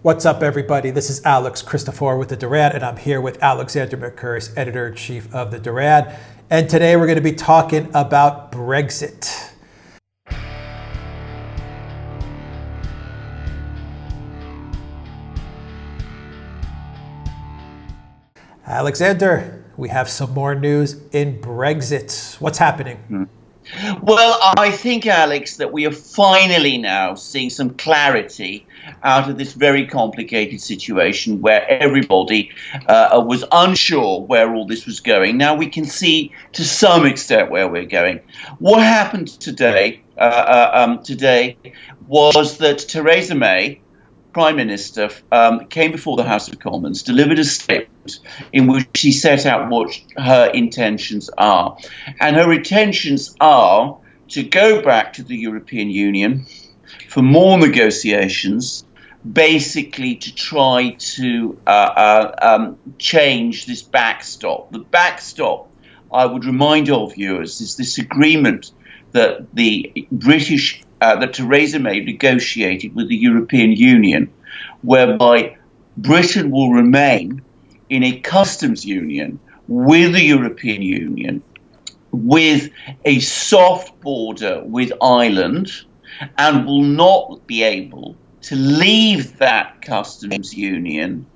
What's up, everybody? This is Alex Christoforou with the Duran, and I'm here with Alexander Mercouris, editor-in-chief of the Duran. And today we're going to be talking about Brexit. Alexander, we have some more news in Brexit. What's happening? Well, I think, Alex, that we are finally now seeing some clarity out of this very complicated situation where everybody was unsure where all this was going. Now we can see to some extent where we're going. What happened today was that Theresa May, Prime Minister, came before the House of Commons, delivered a statement in which she set out what her intentions are. And her intentions are to go back to the European Union for more negotiations, basically to try to change this backstop. The backstop, I would remind all viewers, is this agreement that that Theresa May negotiated with the European Union, whereby Britain will remain in a customs union with the European Union, with a soft border with Ireland, and will not be able to leave that customs union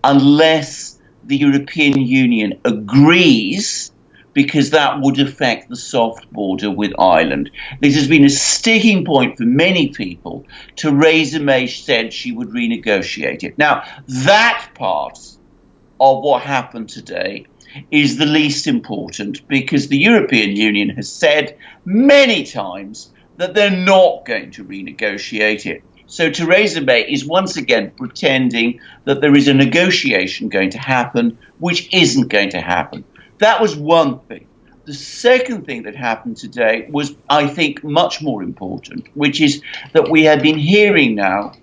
unless the European Union agrees, because that would affect the soft border with Ireland. This has been a sticking point for many people. Theresa May said she would renegotiate it. Now, that part of what happened today is the least important, because the European Union has said many times that they're not going to renegotiate it. So Theresa May is once again pretending that there is a negotiation going to happen, which isn't going to happen. That was one thing. The second thing that happened today was, I think, much more important, which is that we have been hearing now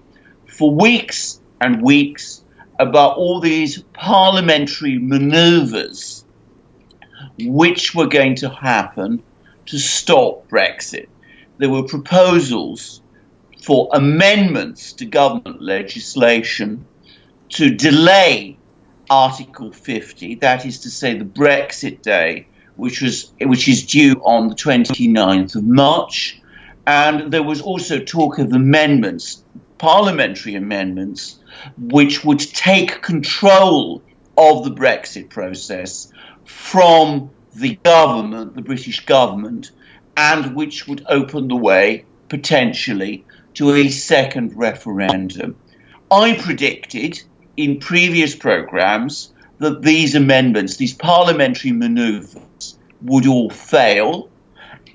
for weeks and weeks about all these parliamentary manoeuvres which were going to happen to stop Brexit. There were proposals for amendments to government legislation to delay Article 50, that is to say the Brexit day, which is due on the 29th of March. And there was also talk of amendments, parliamentary amendments, which would take control of the Brexit process from the government, the British government, and which would open the way, potentially, to a second referendum. I predicted in previous programmes that these amendments, these parliamentary manoeuvres, would all fail,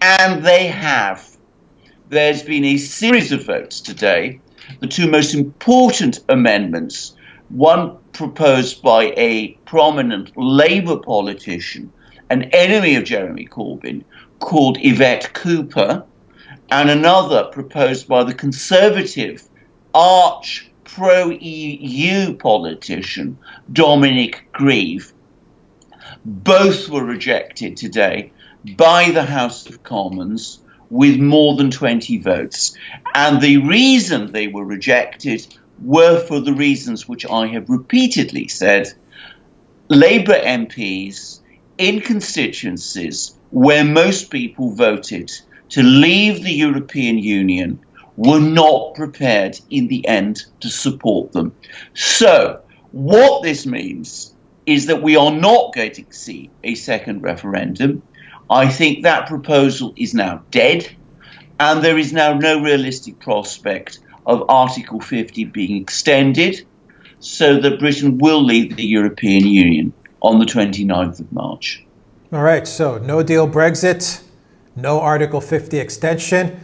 and they have. There's been a series of votes today. The two most important amendments, one proposed by a prominent Labour politician, an enemy of Jeremy Corbyn, called Yvette Cooper, and another proposed by the Conservative arch pro-EU politician Dominic Grieve. Both were rejected today by the House of Commons with more than 20 votes. And the reason they were rejected were for the reasons which I have repeatedly said. Labour MPs in constituencies where most people voted to leave the European Union were not prepared in the end to support them. So what this means is that we are not going to see a second referendum. I think that proposal is now dead, and there is now no realistic prospect of Article 50 being extended, so that Britain will leave the European Union on the 29th of March. All right, so no deal Brexit, no Article 50 extension.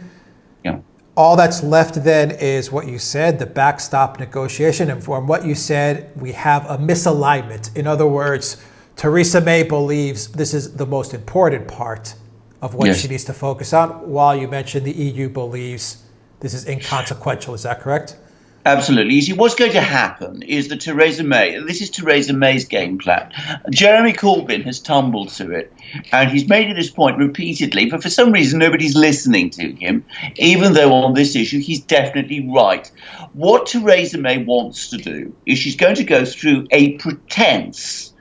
Yeah. All that's left then is what you said, the backstop negotiation. And from what you said, we have a misalignment. In other words, Theresa May believes this is the most important part of what she needs to focus on, while you mentioned the EU believes this is inconsequential. Is that correct? Absolutely. You see, what's going to happen is that this is Theresa May's game plan. Jeremy Corbyn has tumbled to it, and he's made this point repeatedly, but for some reason nobody's listening to him, even though on this issue he's definitely right. What Theresa May wants to do is she's going to go through a pretense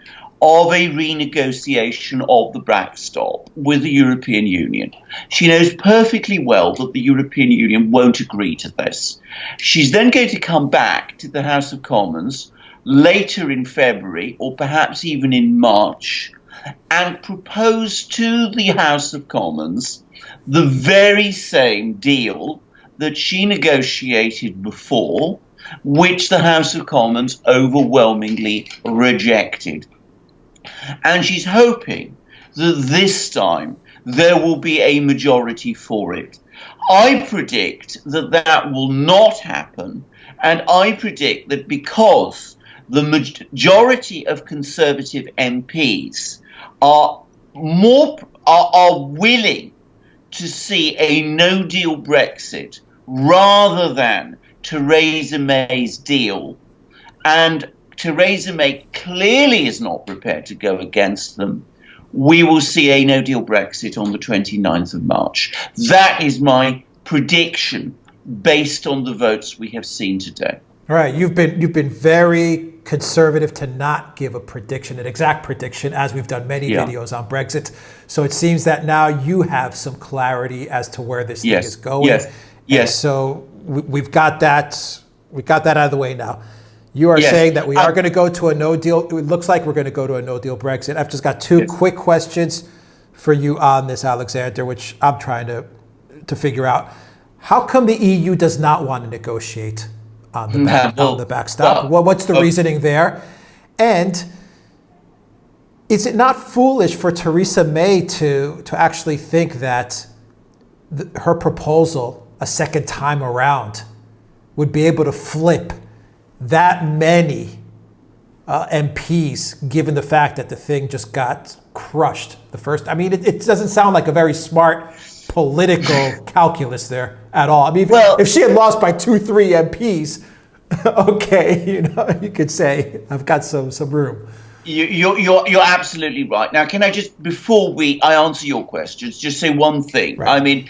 of a renegotiation of the backstop with the European Union. She knows perfectly well that the European Union won't agree to this. She's then going to come back to the House of Commons later in February, or perhaps even in March, and propose to the House of Commons the very same deal that she negotiated before, which the House of Commons overwhelmingly rejected. And she's hoping that this time there will be a majority for it. I predict that that will not happen, and I predict that because the majority of Conservative MPs are willing to see a no-deal Brexit rather than Theresa May's deal, and Theresa May clearly is not prepared to go against them, we will see a no-deal Brexit on the 29th of March. That is my prediction based on the votes we have seen today. All right, you've been very conservative to not give a prediction, an exact prediction, as we've done many videos on Brexit. So it seems that now you have some clarity as to where this thing is going. Yes. And so we've got that. We got that out of the way now. You are saying that we are going to go to a no deal. It looks like we're going to go to a no deal Brexit. I've just got two quick questions for you on this, Alexander, which I'm trying to figure out. How come the EU does not want to negotiate on the backstop? What's the reasoning there? And is it not foolish for Theresa May to actually think that her proposal a second time around would be able to flip that many MPs, given the fact that the thing just got crushed the first? I mean, it doesn't sound like a very smart political calculus there at all. I mean, if she had lost by 2-3 MPs, okay, you could say I've got some room. You're absolutely right. Now, can I just, before I answer your questions, just say one thing? Right. I mean,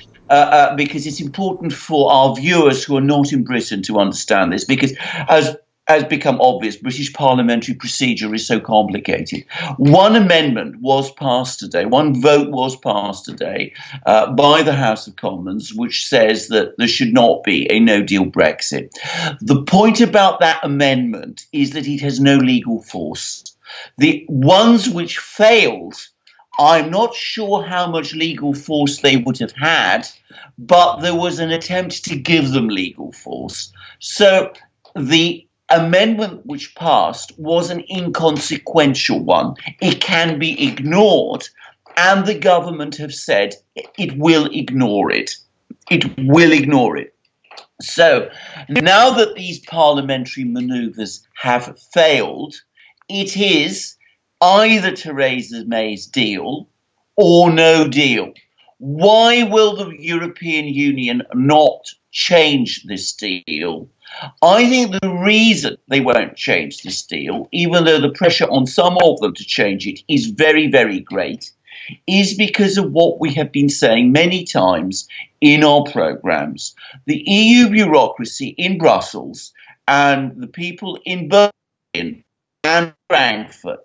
because it's important for our viewers who are not in Britain to understand this, because as has become obvious, British parliamentary procedure is so complicated. One amendment was passed today, one vote was passed today by the House of Commons, which says that there should not be a no-deal Brexit. The point about that amendment is that it has no legal force. The ones which failed, I'm not sure how much legal force they would have had, but there was an attempt to give them legal force. So the amendment which passed was an inconsequential one. It can be ignored, and the government have said it will ignore it. It will ignore it. So now that these parliamentary manoeuvres have failed, it is either Theresa May's deal or no deal. Why will the European Union not change this deal? I think the reason they won't change this deal, even though the pressure on some of them to change it is very, very great, is because of what we have been saying many times in our programmes. The EU bureaucracy in Brussels and the people in Berlin and Frankfurt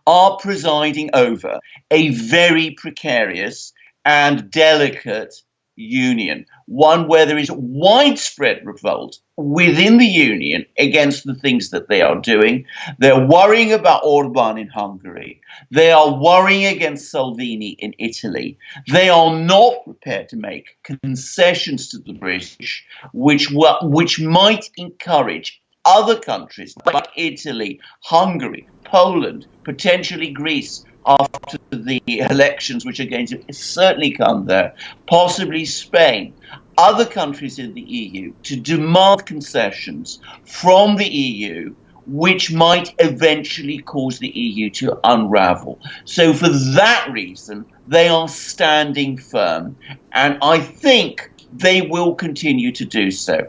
are presiding over a very precarious and delicate union, one where there is widespread revolt within the union against the things that they are doing. They're worrying about Orban in Hungary. They are worrying against Salvini in Italy. They are not prepared to make concessions to the British, which might encourage other countries like Italy, Hungary, Poland, potentially Greece, after the elections, which are going to certainly come there, possibly Spain, other countries in the EU, to demand concessions from the EU, which might eventually cause the EU to unravel. So for that reason, they are standing firm. And I think they will continue to do so.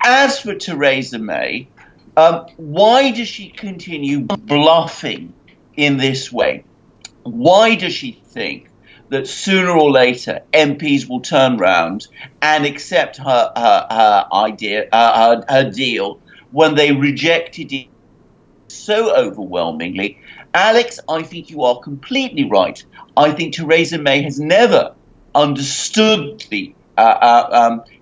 As for Theresa May, why does she continue bluffing in this way? Why does she think that sooner or later MPs will turn round and accept her idea, her deal, when they rejected it so overwhelmingly? Alex, I think you are completely right. I think Theresa May has never understood the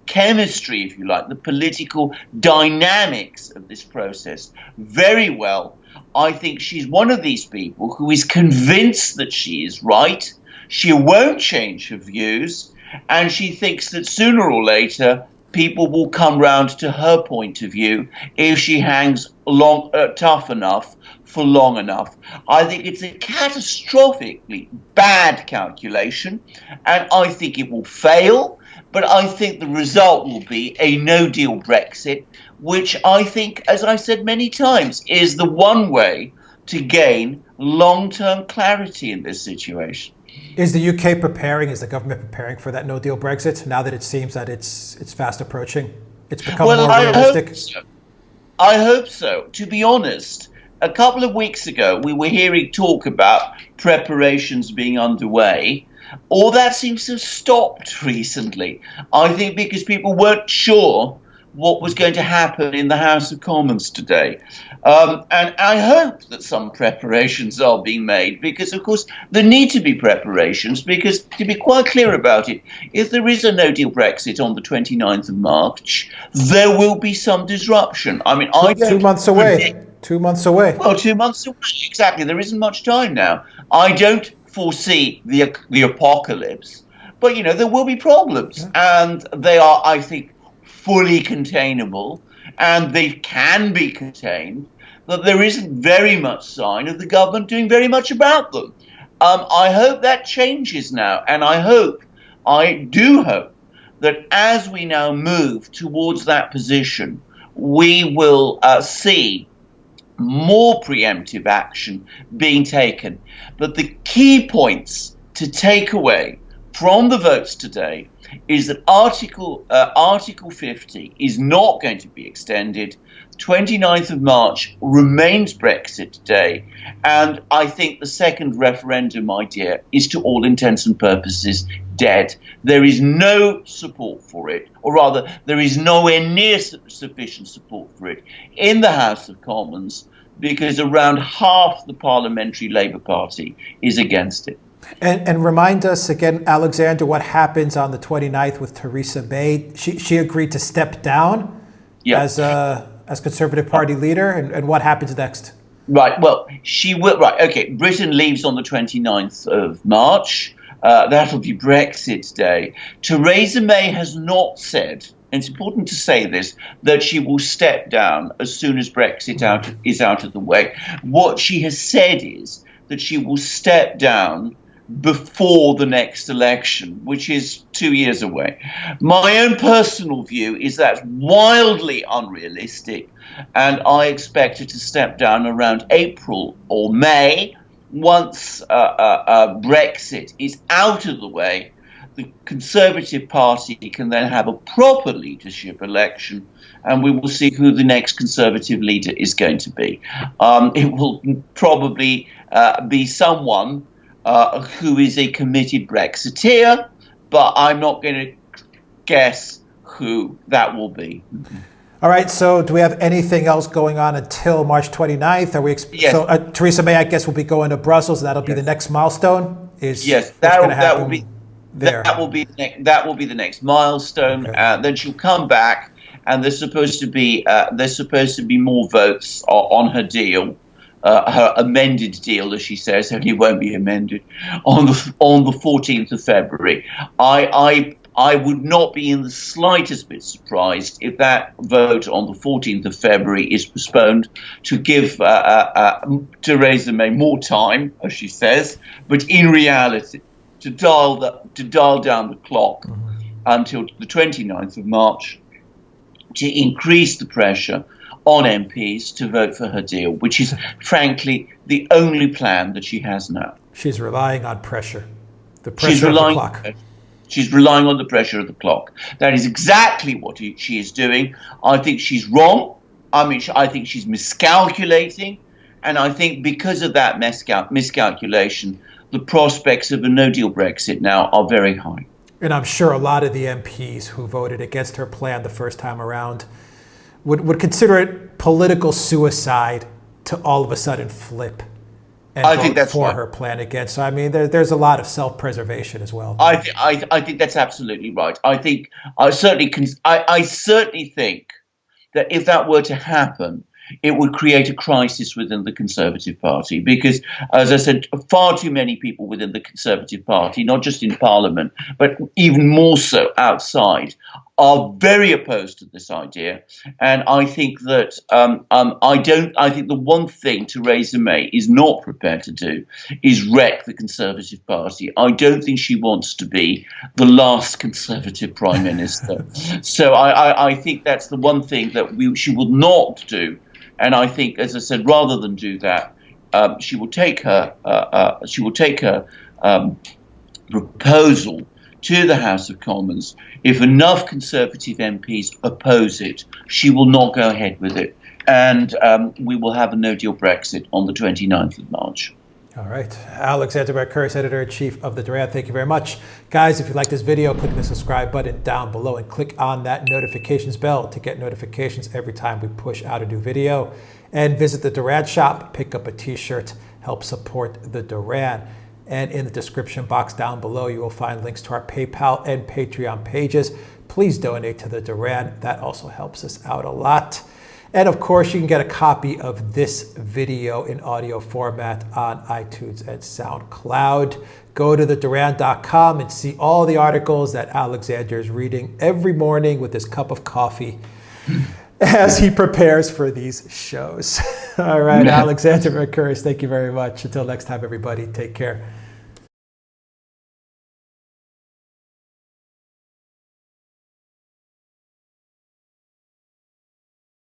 chemistry, if you like, the political dynamics of this process very well. I think she's one of these people who is convinced that she is right. She won't change her views, and she thinks that sooner or later people will come round to her point of view if she hangs tough enough for long enough. I think it's a catastrophically bad calculation, and I think it will fail. But I think the result will be a no-deal Brexit, which I think, as I said many times, is the one way to gain long-term clarity in this situation. Is the UK preparing, is the government preparing for that no-deal Brexit now that it seems that it's fast approaching? It's become more realistic? I hope so. To be honest, a couple of weeks ago, we were hearing talk about preparations being underway. All that seems to have stopped recently, I think, because people weren't sure what was going to happen in the House of Commons today. And I hope that some preparations are being made, because, of course, there need to be preparations, because, to be quite clear about it, if there is a no-deal Brexit on the 29th of March, there will be some disruption. I mean, I don't 2 months away. 2 months away. Well, 2 months away, exactly. There isn't much time now. I don't foresee the apocalypse, but, you know, there will be problems, and they are, I think, fully containable, and they can be contained, that there isn't very much sign of the government doing very much about them. I hope that changes now, and I do hope that as we now move towards that position, we will see more preemptive action being taken. But the key points to take away from the votes today is that Article 50 is not going to be extended. 29th of March remains Brexit Day, and I think the second referendum idea is, to all intents and purposes, dead. There is no support for it, or rather, there is nowhere near sufficient support for it in the House of Commons, because around half the Parliamentary Labour Party is against it. And remind us again, Alexander, what happens on the 29th with Theresa May. She agreed to step down as Conservative Party leader, and what happens next? Right, well, she will, okay, Britain leaves on the 29th of March. That'll be Brexit Day. Theresa May has not said, and it's important to say this, that she will step down as soon as Brexit is out of the way. What she has said is that she will step down before the next election, which is 2 years away. My own personal view is that's wildly unrealistic, and I expect her to step down around April or May. Once Brexit is out of the way, the Conservative Party can then have a proper leadership election, and we will see who the next Conservative leader is going to be. It will probably be someone who is a committed Brexiteer, but I'm not going to guess who that will be. All right, so do we have anything else going on until March 29th? Are we yes. So Theresa May, I guess, will be going to Brussels, and that'll be the next milestone? Yes, that will be the next milestone. Okay. Then she'll come back, and there's supposed to be more votes on her deal. Her amended deal, as she says, only won't be amended on the 14th of February. I would not be in the slightest bit surprised if that vote on the 14th of February is postponed to give Theresa May more time, as she says, but in reality to dial down the clock until the 29th of March to increase the pressure on MPs to vote for her deal, which is, frankly, the only plan that she has now. She's relying on pressure. The pressure of the clock. She's relying on the pressure of the clock. That is exactly what she is doing. I think she's wrong. I think she's miscalculating. And I think because of that miscalculation, the prospects of a no-deal Brexit now are very high. And I'm sure a lot of the MPs who voted against her plan the first time around would consider it political suicide to all of a sudden flip and vote for her plan again. So, I mean, there's a lot of self-preservation as well. I think that's absolutely right. I certainly think that if that were to happen, it would create a crisis within the Conservative Party because, as I said, far too many people within the Conservative Party, not just in Parliament, but even more so outside, are very opposed to this idea. And I think that I think the one thing Theresa May is not prepared to do is wreck the Conservative Party. I don't think she wants to be the last Conservative Prime Minister. So I think that's the one thing that she will not do. And I think, as I said, rather than do that, she will take her proposal to the House of Commons. If enough Conservative MPs oppose it, she will not go ahead with it, and we will have a no-deal Brexit on the 29th of March. All right. Alexander Mercouris, Editor-in-Chief of the Duran. Thank you very much. Guys, if you like this video, click the subscribe button down below and click on that notifications bell to get notifications every time we push out a new video. And visit the Duran shop, pick up a t-shirt, help support the Duran. And in the description box down below, you will find links to our PayPal and Patreon pages. Please donate to the Duran. That also helps us out a lot. And of course, you can get a copy of this video in audio format on iTunes and Soundcloud. Go to theduran.com and see all the articles that Alexander is reading every morning with his cup of coffee as he prepares for these shows. All right, Alexander Mercouris, thank you very much. Until next time, everybody, take care.